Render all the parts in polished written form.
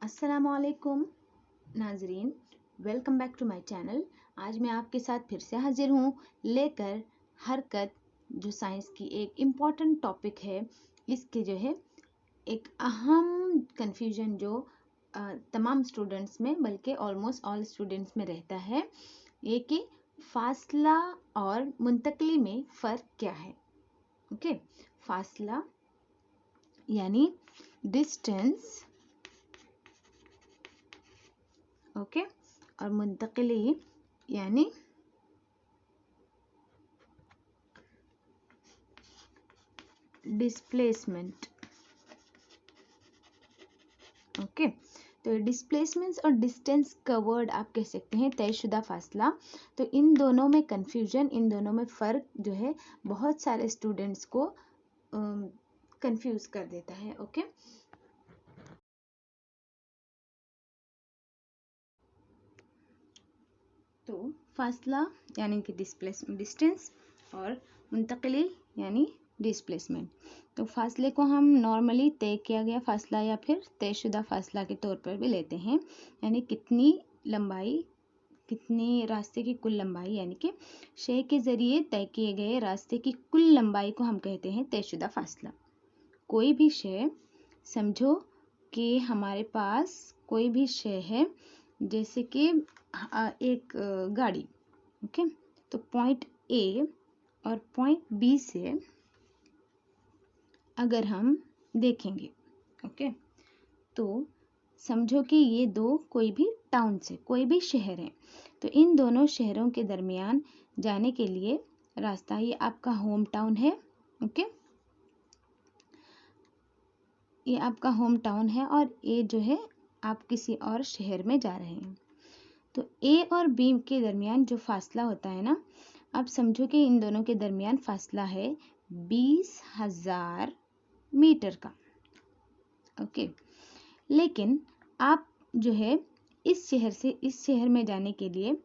अस्सलामुअलैकुम नाजरीन, welcome back to my channel. आज मैं आपके साथ फिर से हाजिर हूँ लेकर हरकत, जो साइंस की एक इम्पॉर्टेंट टॉपिक है। इसके जो है एक अहम कन्फ्यूजन जो तमाम स्टूडेंट्स में, बल्कि ऑलमोस्ट ऑल स्टूडेंट्स में रहता है, ये कि फासला और मुंतकली में फ़र्क क्या है। ओके, फासला यानी डिस्टेंस, ओके, और मुंतकली यानी डिस्प्लेसमेंट। ओके, तो डिस्प्लेसमेंट्स और डिस्टेंस कवर्ड आप कह सकते हैं, तयशुदा फासला। तो इन दोनों में कंफ्यूजन, इन दोनों में फ़र्क जो है बहुत सारे स्टूडेंट्स को कंफ्यूज कर देता है। ओके, तो फासला यानी कि डिस्टेंस और मुंतकली यानी डिस्प्लेसमेंट। तो फासले को हम नॉर्मली तय किया गया फासला या फिर तयशुदा फासला के तौर पर भी लेते हैं, यानी कितनी लंबाई, कितनी रास्ते की कुल लंबाई, यानी कि शय के ज़रिए तय किए गए रास्ते की कुल लंबाई को हम कहते हैं तयशुदा फासला। कोई भी शय, समझो कि हमारे पास कोई भी शय है, जैसे कि एक गाड़ी। ओके, तो पॉइंट ए और पॉइंट बी से अगर हम देखेंगे, ओके, तो समझो कि ये दो कोई भी टाउन से, कोई भी शहर है। तो इन दोनों शहरों के दरमियान जाने के लिए रास्ता, ये आपका होम टाउन है। ओके, ये आपका होम टाउन है और ये जो है आप किसी और शहर में जा रहे हैं। तो ए और बी के दरमियान जो फासला होता है ना, आप समझो कि इन दोनों के दरमियान फासला है 20,000 मीटर का। ओके, लेकिन आप जो है इस शहर से इस शहर में जाने के लिए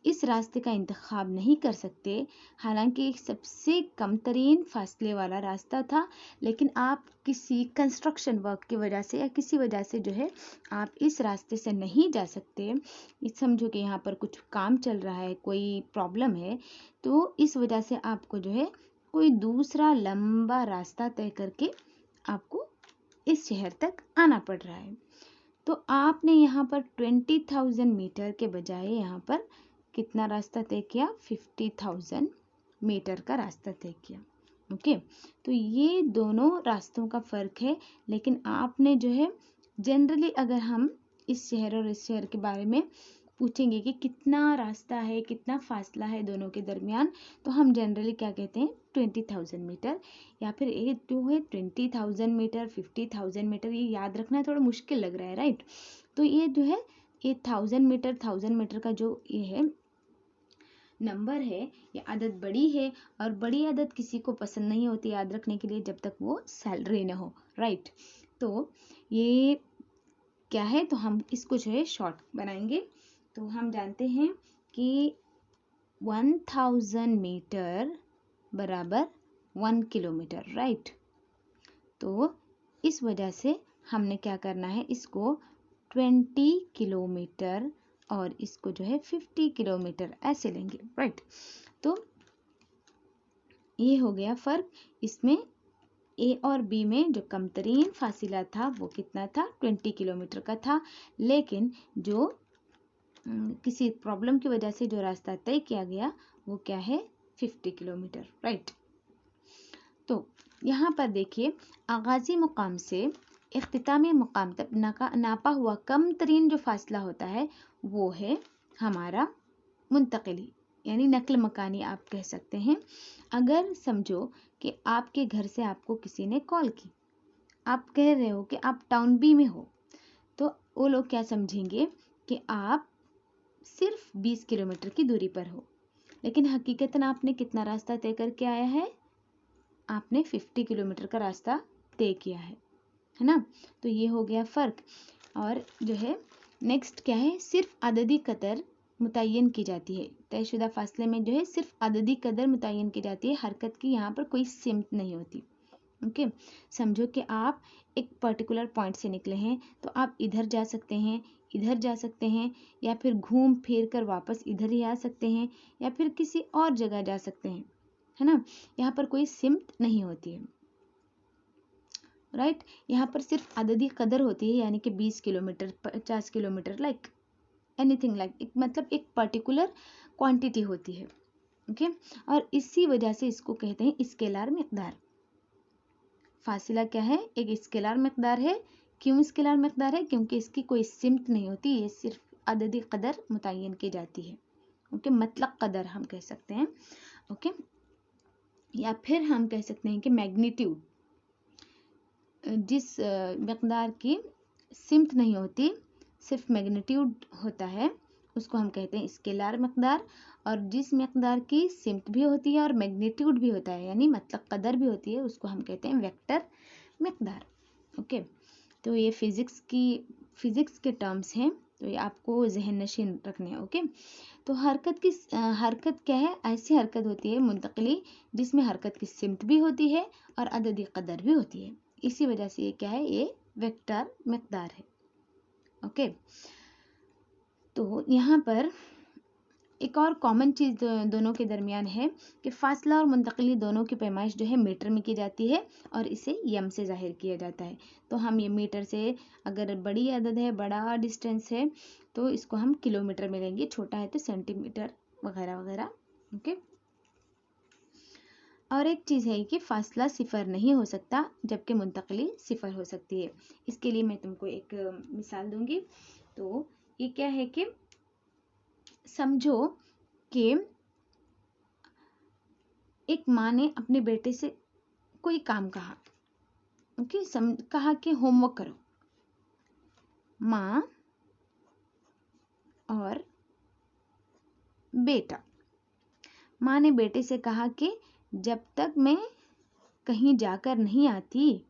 इस रास्ते का इंतखाब नहीं कर सकते, हालांकि एक सबसे कम तरीन फासले वाला रास्ता था, लेकिन आप किसी कंस्ट्रक्शन वर्क की वजह से या किसी वजह से जो है आप इस रास्ते से नहीं जा सकते। समझो कि यहाँ पर कुछ काम चल रहा है, कोई प्रॉब्लम है, तो इस वजह से आपको जो है कोई दूसरा लंबा रास्ता तय करके आपको इस शहर तक आना पड़ रहा है। तो आपने यहाँ पर 20,000 मीटर के बजाय यहाँ पर कितना रास्ता तय किया? 50,000 मीटर का रास्ता तय किया। ओके, तो ये दोनों रास्तों का फ़र्क है। लेकिन आपने जो है जनरली, अगर हम इस शहर और इस शहर के बारे में पूछेंगे कि कितना रास्ता है, कितना फासला है दोनों के दरमियान, तो हम जनरली क्या कहते हैं? 20,000 मीटर, या फिर ये जो है 20,000 मीटर, 50,000 मीटर, ये याद रखना थोड़ा मुश्किल लग रहा है, राइट? तो ये जो है ये 1000 मीटर का जो ये है नंबर है, ये आदत बड़ी है, और बड़ी आदत किसी को पसंद नहीं होती याद रखने के लिए जब तक वो सैलरी न हो, राइट? तो ये क्या है, तो हम इसको जो है शॉर्ट बनाएंगे। तो हम जानते हैं कि 1000 मीटर बराबर 1 किलोमीटर, राइट? तो इस वजह से हमने क्या करना है, इसको 20 किलोमीटर और इसको जो है 50 किलोमीटर ऐसे लेंगे, राइट? तो ये हो गया फ़र्क। इसमें ए और बी में जो कमतरीन फासिला था वो कितना था? 20 किलोमीटर का था। लेकिन जो किसी प्रॉब्लम की वजह से जो रास्ता तय किया गया वो क्या है? 50 किलोमीटर, राइट? तो यहाँ पर देखिए, आगाज़ी मुकाम से इख्तितामी मुकाम तक नापा हुआ कम तरीन जो फासला होता है वो है हमारा मुंतकली, यानी नकल मकानी आप कह सकते हैं। अगर समझो कि आपके घर से आपको किसी ने कॉल की, आप कह रहे हो कि आप टाउन बी में हो, तो वो लोग क्या समझेंगे कि आप सिर्फ 20 किलोमीटर की दूरी पर हो, लेकिन हकीकतन आपने कितना रास्ता तय करके आया है? आपने 50 किलोमीटर का रास्ता तय किया है ना? तो ये हो गया फ़र्क। और जो है नेक्स्ट क्या है, सिर्फ अददी कदर मुतय्यन की जाती है। तयशुदा फासले में जो है सिर्फ अददी कदर मुतय्यन की जाती है, हरकत की यहाँ पर कोई सिमत नहीं होती। ओके, समझो कि आप एक पर्टिकुलर पॉइंट से निकले हैं, तो आप इधर जा सकते हैं, इधर जा सकते हैं, या फिर घूम फिर कर वापस इधर ही आ सकते हैं, या फिर किसी और जगह जा सकते हैं, है ना। यहाँ पर कोई सिमत नहीं होती है, राइट। यहाँ पर सिर्फ अददी कदर होती है, यानी कि 20 kilometre, 50 kilometre, like anything, like मतलब एक पर्टिकुलर क्वांटिटी होती है। ओके, और इसी वजह से इसको कहते हैं स्केलर मिकदार। फासिला क्या है, एक स्केलर मिकदार है। क्यों स्केलर मिकदार है, क्योंकि इसकी कोई सिमत नहीं होती, ये सिर्फ अददी कदर मुतय्यन की जाती है। ओके, मतलब कदर हम कह सकते हैं। ओके, या फिर हम कह सकते हैं कि मैग्नीट्यूड, जिस मिकदार की सिमत नहीं होती, सिर्फ मैग्नीट्यूड होता है, उसको हम कहते हैं स्केलर मिकदार। और जिस मिकदार की सिमत भी होती है और मैग्नीट्यूड भी होता है, यानी मतलब कदर भी होती है, उसको हम कहते हैं वेक्टर मिकदार। ओके, तो ये फिजिक्स के टर्म्स हैं, तो ये आपको जहन नशीन रखने हैं। ओके, तो हरकत क्या है, ऐसी हरकत होती है मुंतकिली जिसमें हरकत की सिमत भी होती है और अददी कदर भी होती है। इसी वजह से ये क्या है, ये वेक्टर मिकदार है। ओके, तो यहाँ पर एक और कॉमन चीज़ दोनों के दरमियान है कि फासला और मुंतकिली दोनों की पैमाइश जो है मीटर में की जाती है और इसे यम से जाहिर किया जाता है। तो हम ये मीटर से, अगर बड़ी अदद है, बड़ा डिस्टेंस है, तो इसको हम किलोमीटर में लेंगे, छोटा है तो सेंटीमीटर वगैरह वगैरह। ओके, और एक चीज़ है कि फासला सिफर नहीं हो सकता, जबकि मुंतकिली सिफर हो सकती है। इसके लिए मैं तुमको एक मिसाल दूंगी। तो ये क्या है कि समझो कि एक माँ ने अपने बेटे से कोई काम कहा। ओके, कहा कि होमवर्क करो। माँ और बेटा, माँ ने बेटे से कहा कि जब तक मैं कहीं जाकर नहीं आती,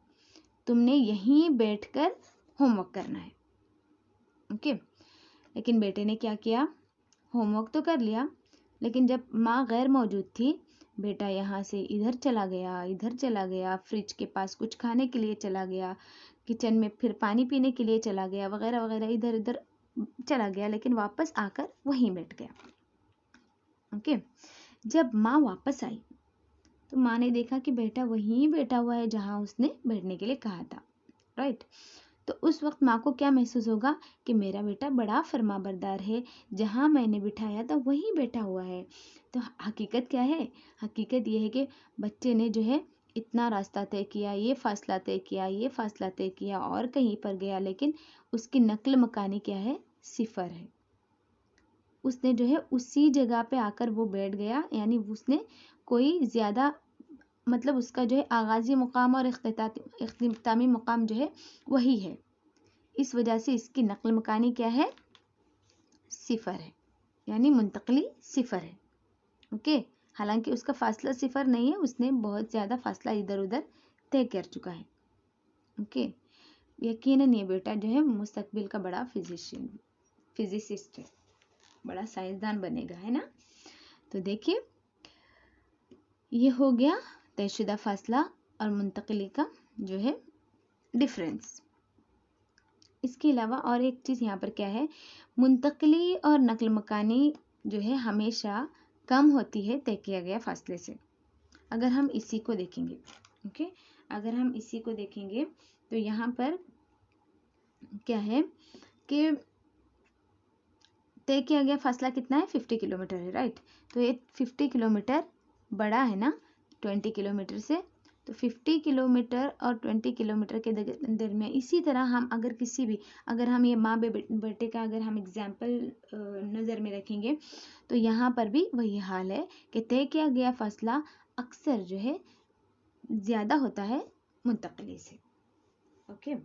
तुमने यहीं बैठकर होमवर्क करना है। ओके, लेकिन बेटे ने क्या किया, होमवर्क तो कर लिया, लेकिन जब माँ गैर मौजूद थी, बेटा यहाँ से इधर चला गया, इधर चला गया, फ्रिज के पास कुछ खाने के लिए चला गया, किचन में फिर पानी पीने के लिए चला गया, वगैरह वगैरह, इधर इधर चला गया, लेकिन वापस आकर वहीं बैठ गया। ओके, जब माँ वापस आई तो माँ ने देखा कि बेटा वहीं बैठा हुआ है जहाँ उसने बैठने के लिए कहा था, राइट। तो उस वक्त माँ को क्या महसूस होगा कि मेरा बेटा बड़ा फरमाबरदार है, जहाँ मैंने बिठाया था वहीं बैठा हुआ है। तो हकीकत क्या है, हकीकत ये है कि बच्चे ने जो है इतना रास्ता तय किया, ये फासला तय किया, ये फासला तय किया और कहीं पर गया, लेकिन उसकी नक्ल मकानी क्या है, सिफर है। उसने जो है उसी जगह पे आकर वो बैठ गया, यानी उसने कोई ज़्यादा, मतलब उसका जो है आगाज़ी मुकाम और इख्तितामी मुकाम जो है वही है। इस वजह से इसकी नक्ल मकानी क्या है, सिफर है, यानी मुंतकिली सिफर है। ओके, हालांकि उसका फासला सिफर नहीं है, उसने बहुत ज़्यादा फासला इधर उधर तय कर चुका है। ओके, यकीनन ये बेटा जो है मुस्तकबिल का बड़ा फिजिसिस्ट है, बड़ा साइंसदान बनेगा, है ना। तो देखिए, ये हो गया तयशुदा फासला और मुंतकिली का जो है डिफरेंस। इसके अलावा और एक चीज़ यहाँ पर क्या है, मुंतकिली और नकल मकानी जो है हमेशा कम होती है तय किया गया फासले से। अगर हम इसी को देखेंगे, ओके, अगर हम इसी को देखेंगे तो यहाँ पर क्या है कि तय किया गया फासला कितना है, 50 किलोमीटर है, राइट। तो ये 50 किलोमीटर बड़ा है ना 20 किलोमीटर से, तो 50 किलोमीटर और 20 किलोमीटर के दरमियान। इसी तरह हम अगर किसी भी, अगर हम ये माँ बेटे का अगर हम एग्जाम्पल नज़र में रखेंगे, तो यहाँ पर भी वही हाल है कि तय किया गया फासला अक्सर जो है ज़्यादा होता है मुंतकिली से। ओके,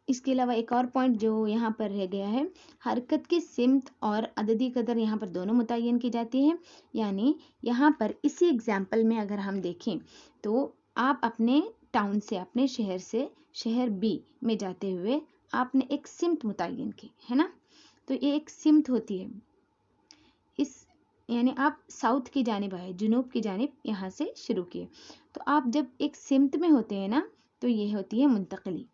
इसके अलावा एक और पॉइंट जो यहाँ पर रह गया है, हरकत की सिमत और अददी कदर यहाँ पर दोनों मुतय्यन की जाती है। यानी यहाँ पर इसी एग्जाम्पल में अगर हम देखें तो आप अपने टाउन से, अपने शहर से शहर बी में जाते हुए आपने एक सिमत मुतय्यन की, है ना। तो ये एक सिमत होती है, इस यानी आप साउथ की जानिब आए, जुनूब की जानिब यहाँ से शुरू किए। तो आप जब एक सिमत में होते हैं ना, तो ये होती है मुंतकली।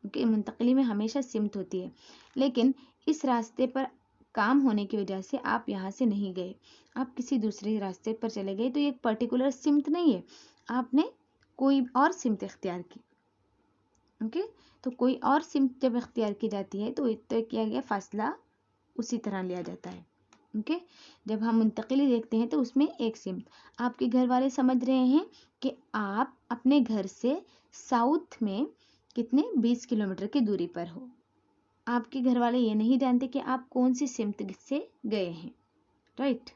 ओके, मुंतकली में हमेशा सिमत होती है, लेकिन इस रास्ते पर काम होने की वजह से आप यहाँ से नहीं गए, आप किसी दूसरे रास्ते पर चले गए, तो ये एक पर्टिकुलर सिमत नहीं है, आपने कोई और सिमत इख्तियार की। ओके, तो कोई और सिमत जब इख्तियार की जाती है तो तय किया गया फासला उसी तरह लिया जाता है। ओके, जब हम मुंतकिली देखते हैं तो उसमें एक सिमत, आपके घर वाले समझ रहे हैं कि आप अपने घर से साउथ में कितने 20 किलोमीटर की दूरी पर हो, आपके घर वाले ये नहीं जानते कि आप कौन सी सिमत से गए हैं, राइट।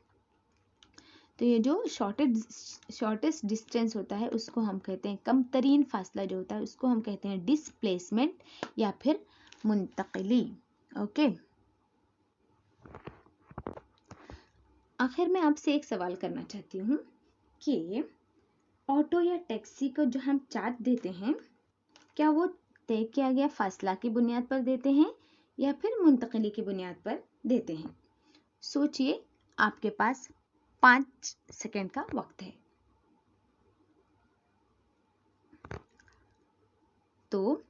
तो ये जो शॉर्टेस्ट डिस्टेंस होता है उसको हम कहते हैं, कम तरीन फासला जो होता है उसको हम कहते हैं डिस्प्लेसमेंट या फिर मुंतकिली। ओके, आखिर में आपसे एक सवाल करना चाहती हूँ कि ऑटो या टैक्सी को जो हम चार्ज देते हैं, क्या वो तय किया गया फासला की बुनियाद पर देते हैं या फिर मुंतकिली की बुनियाद पर देते हैं? सोचिए, आपके पास 5 सेकंड का वक्त है। तो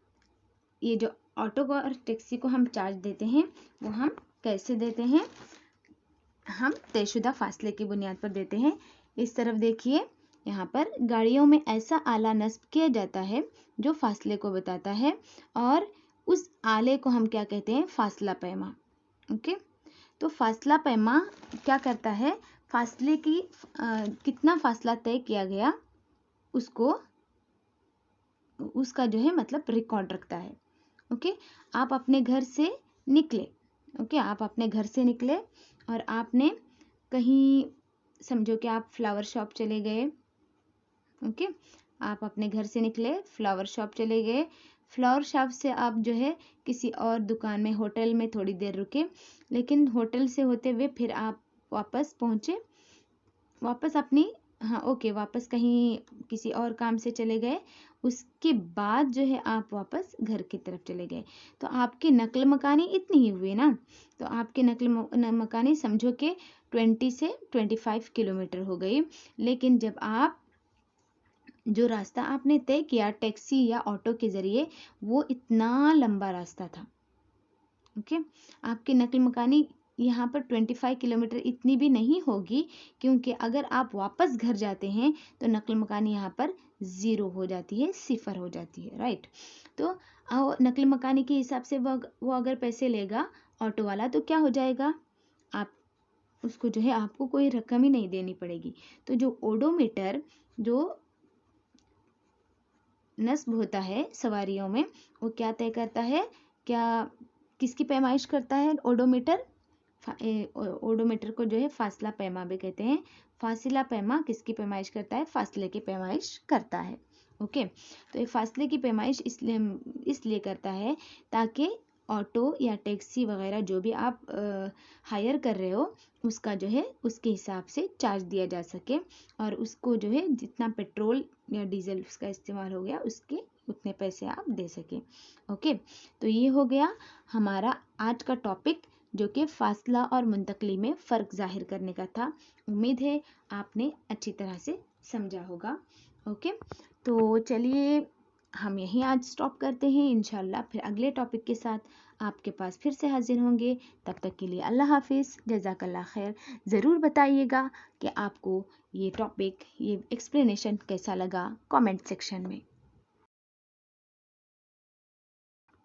ये जो ऑटो को और टैक्सी को हम चार्ज देते हैं वो हम कैसे देते हैं? हम तयशुदा फासले की बुनियाद पर देते हैं। इस तरफ देखिए, यहाँ पर गाड़ियों में ऐसा आला नस्ब किया जाता है जो फासले को बताता है, और उस आले को हम क्या कहते हैं? फासला पैमा। ओके, तो फासला पैमा क्या करता है? फासले की कितना फासला तय किया गया उसका जो है मतलब रिकॉर्ड रखता है। ओके, आप अपने घर से निकले, आप अपने घर से निकले और आपने कहीं, समझो कि आप फ्लावर शॉप चले गए। ओके, आप अपने घर से निकले, फ्लावर शॉप चले गए, फ्लावर शॉप से आप जो है किसी और दुकान में, होटल में थोड़ी देर रुके, लेकिन होटल से होते हुए फिर आप वापस पहुँचे, वापस अपनी वापस कहीं किसी और काम से चले गए, उसके बाद जो है आप वापस घर की तरफ चले गए। तो आपकी नकल मकानी इतनी ही हुई ना, तो आपकी नकल मकानी समझो कि 20 से 25 किलोमीटर हो गई। लेकिन जब आप जो रास्ता आपने तय किया टैक्सी या ऑटो के ज़रिए, वो इतना लंबा रास्ता था। ओके, आपकी नकल मकानी यहाँ पर 25 किलोमीटर इतनी भी नहीं होगी, क्योंकि अगर आप वापस घर जाते हैं तो नकल मकानी यहाँ पर 0 हो जाती है, 0 हो जाती है, राइट। तो नकल मकानी के हिसाब से वो अगर पैसे लेगा ऑटो वाला, तो क्या हो जाएगा? आप उसको जो है आपको कोई रकम ही नहीं देनी पड़ेगी। तो जो ओडोमीटर जो नस्ब होता है सवारियों में, वो क्या तय करता है? किसकी पैमाइश करता है ओडोमीटर? ओडोमीटर को जो है फासला पैमा भी कहते हैं। फासिला पैमा किसकी पैमाइश करता है? फासले की पैमाइश करता है। ओके, तो ये फासले की पैमाइश इसलिए करता है ताकि ऑटो या टैक्सी वगैरह जो भी आप हायर कर रहे हो, उसका जो है उसके हिसाब से चार्ज दिया जा सके, और उसको जो है जितना पेट्रोल या डीजल उसका इस्तेमाल हो गया उसके उतने पैसे आप दे सकें। ओके, तो ये हो गया हमारा आज का टॉपिक, जो कि फासला और मुंतकली में फ़र्क ज़ाहिर करने का था। उम्मीद है आपने अच्छी तरह से समझा होगा। ओके, तो चलिए हम यहीं आज स्टॉप करते हैं। इंशाल्लाह फिर अगले टॉपिक के साथ आपके पास फिर से हाजिर होंगे। तब तक के लिए अल्लाह हाफिज़, जज़ाकल्लाह खैर। ज़रूर बताइएगा कि आपको ये टॉपिक, ये एक्सप्लेनेशन कैसा लगा, कमेंट सेक्शन में।